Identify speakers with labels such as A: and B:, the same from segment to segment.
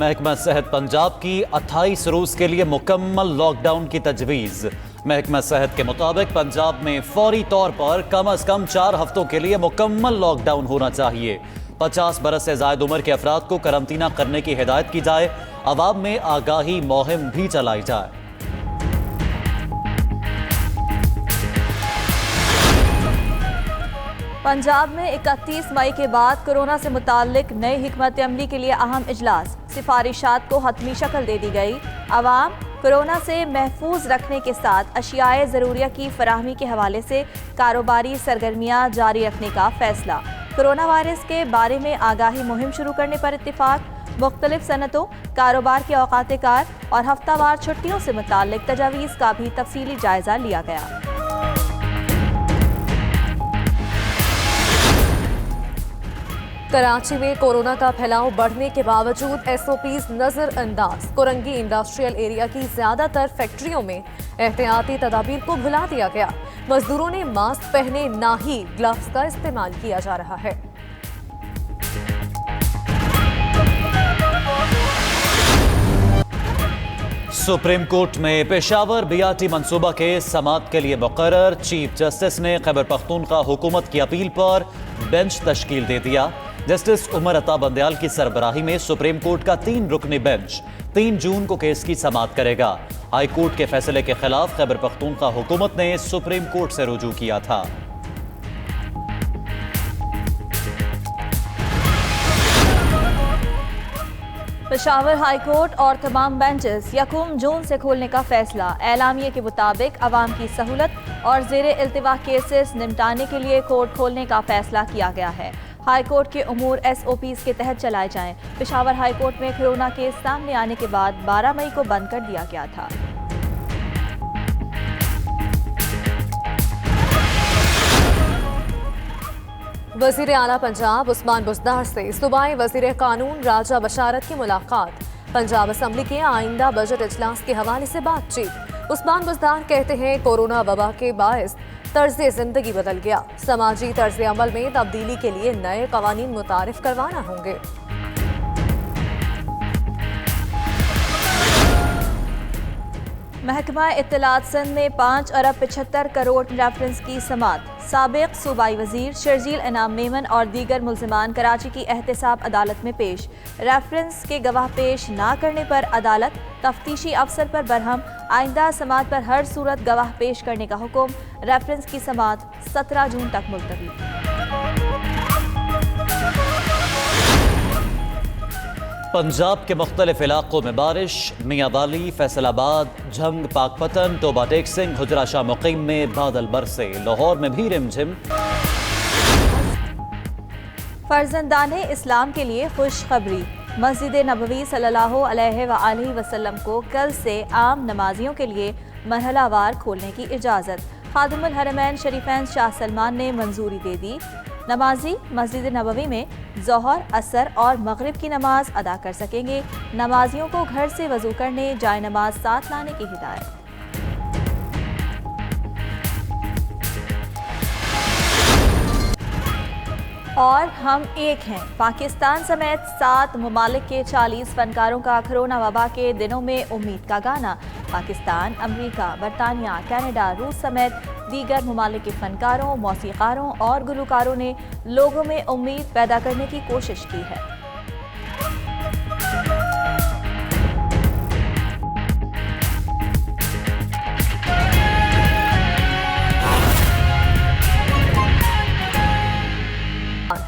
A: محکمہ صحت پنجاب کی 28 روز کے لیے مکمل لاک ڈاؤن کی تجویز۔ محکمہ صحت کے مطابق پنجاب میں فوری طور پر کم از کم 4 ہفتوں کے لیے مکمل لاک ڈاؤن ہونا چاہیے۔ 50 برس سے زائد عمر کے افراد کو قرنطینہ کرنے کی ہدایت کی جائے۔ عوام میں آگاہی مہم بھی چلائی جائے۔
B: پنجاب میں 31 مئی کے بعد کورونا سے متعلق نئی حکمت عملی کے لیے اہم اجلاس، سفارشات کو حتمی شکل دے دی گئی۔ عوام کورونا سے محفوظ رکھنے کے ساتھ اشیاء ضروریہ کی فراہمی کے حوالے سے کاروباری سرگرمیاں جاری رکھنے کا فیصلہ۔ کورونا وائرس کے بارے میں آگاہی مہم شروع کرنے پر اتفاق۔ مختلف صنعتوں، کاروبار کے اوقات کار اور ہفتہ وار چھٹیوں سے متعلق تجاویز کا بھی تفصیلی جائزہ لیا گیا۔
C: کراچی میں کورونا کا پھیلاؤ بڑھنے کے باوجود ایس او پیز نظر انداز۔ کورنگی انڈسٹریل ایریا کی زیادہ تر فیکٹریوں میں احتیاطی تدابیر کو بھلا دیا گیا۔ مزدوروں نے ماسک پہنے نہ ہی گلوز کا استعمال کیا جا رہا ہے۔
A: سپریم کورٹ میں پشاور بی آر ٹی منصوبہ کے سماعت کے لیے مقرر چیف جسٹس نے خیبر پختونخوا حکومت کی اپیل پر بینچ تشکیل دے دیا۔ جسٹس عمر عطا بندیال کی سربراہی میں سپریم کورٹ کا 3 رکنی بینچ 3 جون کو کیس کی سماعت کرے گا۔ ہائی کورٹ کے فیصلے کے خلاف خیبر پختونخوا حکومت نے سپریم کورٹ سے رجوع کیا تھا۔
B: پشاور ہائی کورٹ اور تمام بینچز 1 جون سے کھولنے کا فیصلہ۔ اعلامیے کے مطابق عوام کی سہولت اور زیر التوا کیسز نمٹانے کے لیے کورٹ کھولنے کا فیصلہ کیا گیا ہے۔ ہائی کورٹ کے امور ایس او پیز کے تحت چلائے جائیں۔ پشاور ہائی کورٹ میں کورونا کیس سامنے آنے کے بعد 12 مئی کو بند کر دیا گیا تھا۔
C: وزیر اعلیٰ پنجاب عثمان بزدار سے صوبائی وزیر قانون راجہ بشارت کی ملاقات۔ پنجاب اسمبلی کے آئندہ بجٹ اجلاس کے حوالے سے بات چیت۔ عثمان بزدار کہتے ہیں کورونا وبا کے باعث طرز زندگی بدل گیا، سماجی طرز عمل میں تبدیلی کے لیے نئے قوانین متعارف کروانا ہوں گے۔
B: محکمہ اطلاعات سندھ میں 5 ارب 75 کروڑ ریفرنس کی سماعت۔ سابق صوبائی وزیر شرجیل انعام میمن اور دیگر ملزمان کراچی کی احتساب عدالت میں پیش۔ ریفرنس کے گواہ پیش نہ کرنے پر عدالت تفتیشی افسر پر برہم۔ آئندہ سماعت پر ہر صورت گواہ پیش کرنے کا حکم۔ ریفرنس کی سماعت 17 جون تک ملتوی۔
A: پنجاب کے مختلف علاقوں میں بارش۔ میاں والی، فیصل آباد، جھنگ، پاک پتن، توبہ ٹیک سنگھ، حجرہ شاہ مقیم میں بادل برسے۔ لاہور میں بھی رم جھم۔
B: فرزندان اسلام کے لیے خوشخبری۔ مسجد نبوی صلی اللہ علیہ وآلہ وسلم کو کل سے عام نمازیوں کے لیے مرحلہ وار کھولنے کی اجازت۔ خادم الحرمین شریفین شاہ سلمان نے منظوری دے دی۔ نمازی مسجد نبوی میں ظہر، عصر اور مغرب کی نماز ادا کر سکیں گے۔ نمازیوں کو گھر سے وضو کرنے، جائے نماز ساتھ لانے کی ہدایت۔ اور ہم ایک ہیں۔ پاکستان سمیت 7 ممالک کے 40 فنکاروں کا کورونا وبا کے دنوں میں امید کا گانا۔ پاکستان، امریکہ، برطانیہ، کینیڈا، روس سمیت دیگر ممالک کے فنکاروں، موسیقاروں اور گلوکاروں نے لوگوں میں امید پیدا کرنے کی کوشش کی ہے۔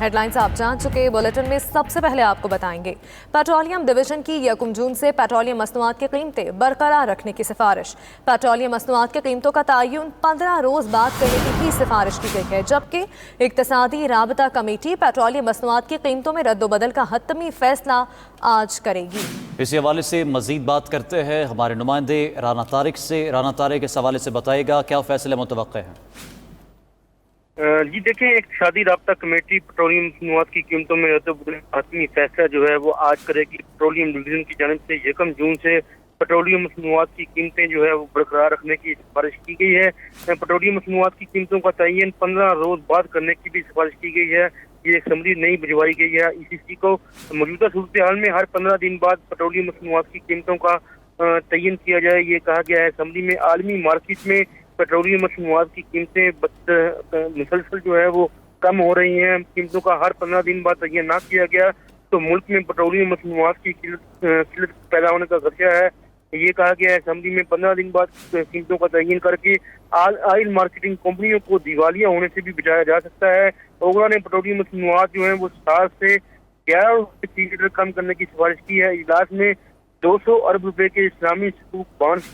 C: ہیڈ لائنز آپ جان چکے، بلیٹن میں سب سے پہلے آپ کو بتائیں گے۔ پیٹرولیم ڈویژن کی 1 جون سے پیٹرولیم مصنوعات کی قیمتیں برقرار رکھنے کی سفارش۔ پیٹرولیم مصنوعات کی قیمتوں کا تعین 15 روز بعد کرنے کی بھی سفارش کی گئی ہے، جبکہ اقتصادی رابطہ کمیٹی پیٹرولیم مصنوعات کی قیمتوں میں رد و بدل کا حتمی فیصلہ آج کرے گی۔
A: اسی حوالے سے مزید بات کرتے ہیں ہمارے نمائندے رانا طارق سے۔ رانا طارق اس حوالے سے بتائے گا کیا فیصلے متوقع ہیں؟
D: جی دیکھیں، اقتصادی رابطہ کمیٹی پیٹرولیم مصنوعات کی قیمتوں میں رد و بدل کا حتمی فیصلہ جو ہے وہ آج کرے گی۔ پیٹرولیم ڈویژن کی جانب سے 1 جون سے پیٹرولیم مصنوعات کی قیمتیں جو ہے وہ برقرار رکھنے کی سفارش کی گئی ہے۔ پیٹرولیم مصنوعات کی قیمتوں کا تعین 15 روز بعد کرنے کی بھی سفارش کی گئی ہے۔ ये असम्बली नहीं भिजवाई गई है ईसीसी को। मौजूदा सूरत हाल में हर 15 दिन बाद पेट्रोलियम मसनूआत की कीमतों का तयन किया जाए, ये कहा गया है असम्बली में। आलमी मार्केट में पेट्रोलियम मसनूआत की कीमतें मुसलसल जो है वो कम हो रही हैं। कीमतों का हर 15 दिन बाद तयन ना किया गया तो मुल्क में पेट्रोलियम मसनूआत की किल्लत पैदा होने का खदशा है। ये कहा गया है असम्बली में 15 दिन बाद कीमतों का तयन करके ऑयल मार्केटिंग कंपनियों को दिवालिया होने से भी बचाया जा सकता है। ओगरा ने पेट्रोलियम मसनूआत जो है वो 7 से 11 रुपये फी लीटर कम करने की सिफारिश की है। इजलास में 200 अरब रुपए के इस्लामी सकूक बॉन्ड्स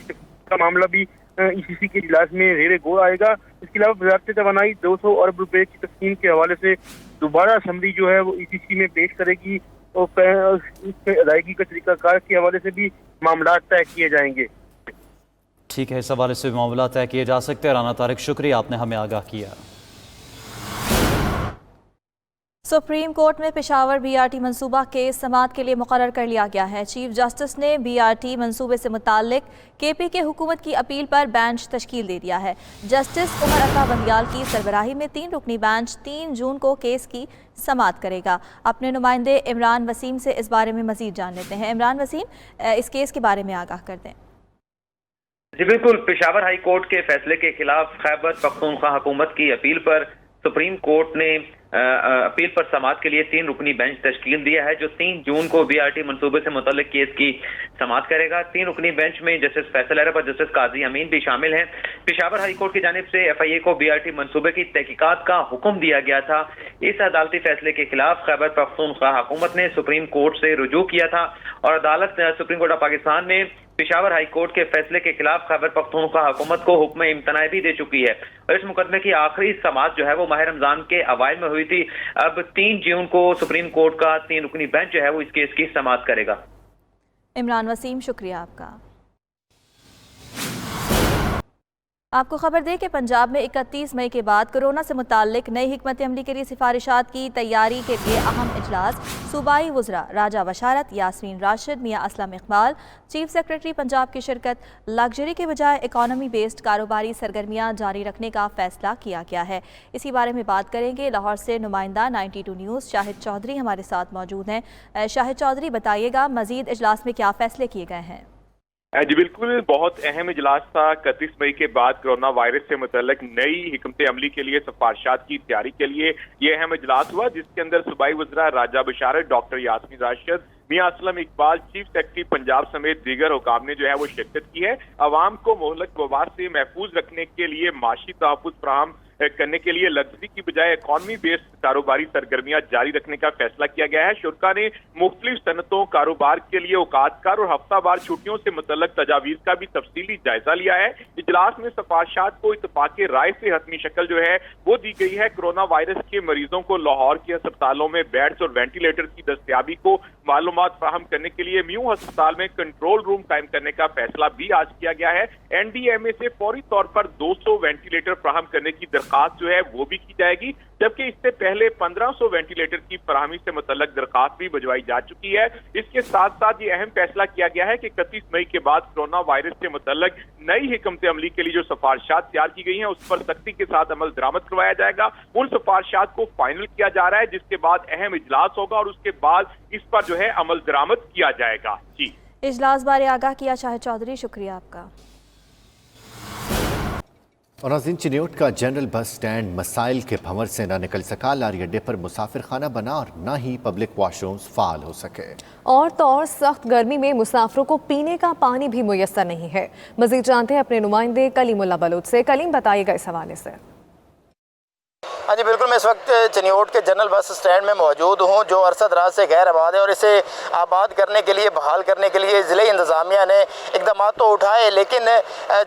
D: का मामला भी ईसीसी के इजलास में रेरे गोर आएगा। इसके अलावा वजारत तवानाई 200 अरब रुपए की तकसीम के हवाले से दोबारा असम्बली जो है वो ईसीसी में पेश करेगी और इसमें अदायगी का तरीकाकार के हवाले से भी मामला तय किए जाएंगे।
A: ठीक है, इस हवाले से मामला तय किए जा सकते हैं। राना तारिक, शुक्रिया, आपने हमें आगाह किया।
B: सुप्रीम कोर्ट में पेशावर बीआरटी मंसूबा केस समाअत के लिए मुकर्रर कर लिया गया है। चीफ जस्टिस ने बीआरटी मंसूबे से मुताल्लिक केपी के हुकूमत की अपील पर बेंच तश्कील दे दिया है। जस्टिस उमर अता बंदियाल की सरबराही में 3 रुकनी बेंच 3 जून को केस की समाअत करेगा। अपने नुमाइंदे इमरान वसीम से इस बारे में मजीद जान लेते हैं। इमरान वसीम, इस केस के बारे में आगाह कर दें।
E: जी बिल्कुल, पेशावर हाई कोर्ट के फैसले के खिलाफ खैबर पख्तूनख्वा हुकूमत की अपील पर सुप्रीम कोर्ट ने अपील पर समाअत के लिए 3 रुकनी बेंच तश्कील दिया है, जो 3 जून को बीआरटी मंसूबे से मुतल्लिक केस की समाअत करेगा। 3 रुकनी बेंच में जस्टिस फैसल अरब और जस्टिस काजी अमीन भी शामिल हैं। पेशावर हाई कोर्ट की जानिब से एफआईए को बीआरटी मंसूबे की तहकीकात का हुक्म दिया गया था। इस अदालती फैसले के खिलाफ खैबर पख्तूनख्वा हुकूमत ने सुप्रीम कोर्ट से रुजू किया था और अदालत सुप्रीम कोर्ट ऑफ पाकिस्तान ने पेशावर हाई कोर्ट के फैसले के खिलाफ खैबर पख्तूनख्वा हुकूमत को हुक्म इम्तनाई भी दे चुकी है और इस मुकदमे की आखिरी समाअत जो है वो माह रमजान के अवाइल में हुई थी। अब 3 जून को सुप्रीम कोर्ट का 3 रुकनी बेंच जो है वो इस केस की समाअत करेगा।
B: इमरान वसीम, शुक्रिया आपका। आपको खबर दें कि पंजाब में 31 मई के बाद कोरोना से मुताल्लिक नई हिकमत अमली के लिए सिफारिशात की तैयारी के लिए अहम इजलास सूबाई वज़रा राजा बशारत, यास्मीन राशिद, मियां असलम इकबाल, चीफ सेक्रेटरी पंजाब की शिरकत, लग्जरी के बजाय इकॉनमी बेस्ड कारोबारी सरगर्मियां जारी रखने का फैसला किया गया है। इसी बारे में बात करेंगे। लाहौर से नुमाइंदा 92 न्यूज़ शाहिद चौधरी हमारे साथ मौजूद हैं। शाहिद चौधरी, बताइएगा मजीद इजलास में क्या फैसले किए गए हैं?
F: जी बिल्कुल, बहुत अहम इजलास था। 31 मई के बाद कोरोना वायरस से मुतल्लिक नई हिकमत अमली के लिए सिफारिशात की तैयारी के लिए ये अहम इजलास हुआ, जिसके अंदर सूबाई वज़रा राजा बशारत, डॉक्टर यास्मीन राशिद, मियां असलम इकबाल, चीफ सेक्रेटरी पंजाब समेत दीगर हुकाम ने जो है वो शिरकत की है। अवाम को मोहलक वबा से महफूज रखने के लिए माशी तहफ़्फ़ुज़ फराहम करने के लिए लग्जरी की बजाय इकॉनमी बेस्ड कारोबारी सरगर्मियां जारी रखने का फैसला किया गया है। शुरा ने मुख्तलिफ सनतों कारोबार के लिए औकातकार और हफ्तावार छुट्टियों से मुतल्लक तजावीज़ का भी तफसीली जायजा लिया है। इजलास में सिफारिशात को इत्तफाक़ राय से हतमी शक्ल जो है वो दी गई है। कोरोना वायरस के मरीजों को लाहौर के अस्पतालों में बेड्स और वेंटिलेटर की दस्तियाबी को मालूमात फराहम करने के लिए म्यू अस्पताल में कंट्रोल रूम कायम करने का फैसला भी आज किया गया है। एनडीएमए से फौरी तौर पर 200 वेंटिलेटर फराहम करने की दरखास्त जो है वो भी की जाएगी, जबकि इससे पहले 1500 वेंटिलेटर की फराहमी से मुतल्लक दरखास्त भी भिजवाई जा चुकी है। इसके साथ साथ ये अहम फैसला किया गया है कि 31 मई के बाद कोरोना वायरस से मुतल्लक नई हिकमत अमली के लिए जो सिफारिशात तैयार की गई हैं उस पर सख्ती के साथ अमल दरामद करवाया जाएगा। उन सिफारिशात को फाइनल किया जा रहा है, जिसके बाद अहम इजलास होगा और उसके बाद इस पर जो है अमल दरामद किया जाएगा। जी,
B: इजलास बारे आगाह किया शाहिद चौधरी, शुक्रिया आपका।
G: और नाज़रीन, चिन्योट का जनरल बस स्टैंड मसाइल के भंवर से न निकल सका। लारी अड्डे पर मुसाफिर खाना बना और न ही पब्लिक वॉशरूम्स फाल हो सके।
C: और तो और सख्त गर्मी में मुसाफिरों को पीने का पानी भी मुयस्सर नहीं है। मजीद जानते हैं अपने नुमाइंदे कलीमुल्लाह बलोच से। कलीम, बताइएगा इस हवाले से।
H: हाँ जी बिल्कुल, मैं इस वक्त चिन्योट के जनरल बस स्टैंड में मौजूद हूँ, जो अरसद रात से गैर आबाद है और इसे आबाद करने के लिए, बहाल करने के लिए ज़िले इंतज़ामिया ने इकदाम तो उठाए, लेकिन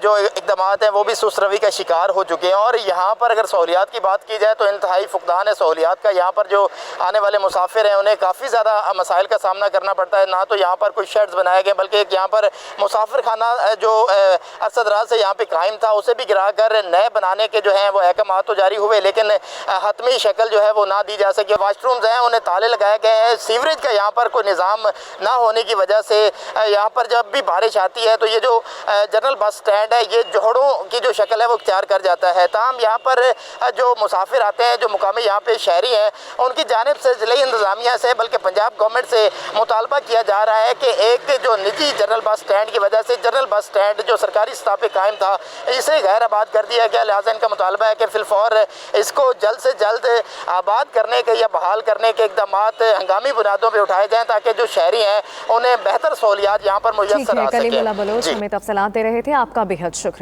H: जो इकदाम हैं वो भी सुस्त रवि का शिकार हो चुके हैं। और यहाँ पर अगर सहूलियात की बात की जाए तो इंतहाई फुकदान है सहूलियात का। यहाँ पर जो आने वाले मुसाफिर हैं उन्हें काफ़ी ज़्यादा मसाइल का सामना करना पड़ता है। ना तो यहाँ पर कोई शेड्स बनाए गए, बल्कि यहाँ पर मुसाफिर खाना जो अरसद रात से यहाँ पर कायम था उसे भी गिरा कर नए बनाने के जो हैं वो अहकाम तो जारी हुए, लेकिन हतमी शक्ल जो है वो ना दी जा सके। वाशरूम्स हैं उन्हें ताले लगाए गए हैं, सीवरेज का यहाँ पर कोई निज़ाम ना होने की वजह से यहाँ पर जब भी बारिश आती है तो ये जो जनरल बस स्टैंड है ये जोहड़ों की जो शक्ल है वो इख्तियार कर जाता है। ताहम यहाँ पर जो मुसाफिर आते हैं, जो मुकामी यहाँ पे शहरी हैं, उनकी जानिब से ज़िले इंतज़ामिया से बल्कि पंजाब गवर्नमेंट से मुतालबा किया जा रहा है कि एक जो निजी जनरल बस स्टैंड की वजह से जनरल बस स्टैंड जो सरकारी सतह पे कायम था इसे गैर आबाद कर दिया गया। लिहाजा इनका मुतालबा है कि फिलफौर इसको जल्द से जल्द आबाद करने के या बहाल करने के इक़दाम हंगामी बुनियादों पर उठाए जाएँ ताकि जो शहरी हैं उन्हें बेहतर सहूलियात यहाँ पर मुयस्सर आ सकें।
C: कलीमुल्लाह बलोच हमें तफसीलात दे रहे थे, आपका बेहद शुक्रिया।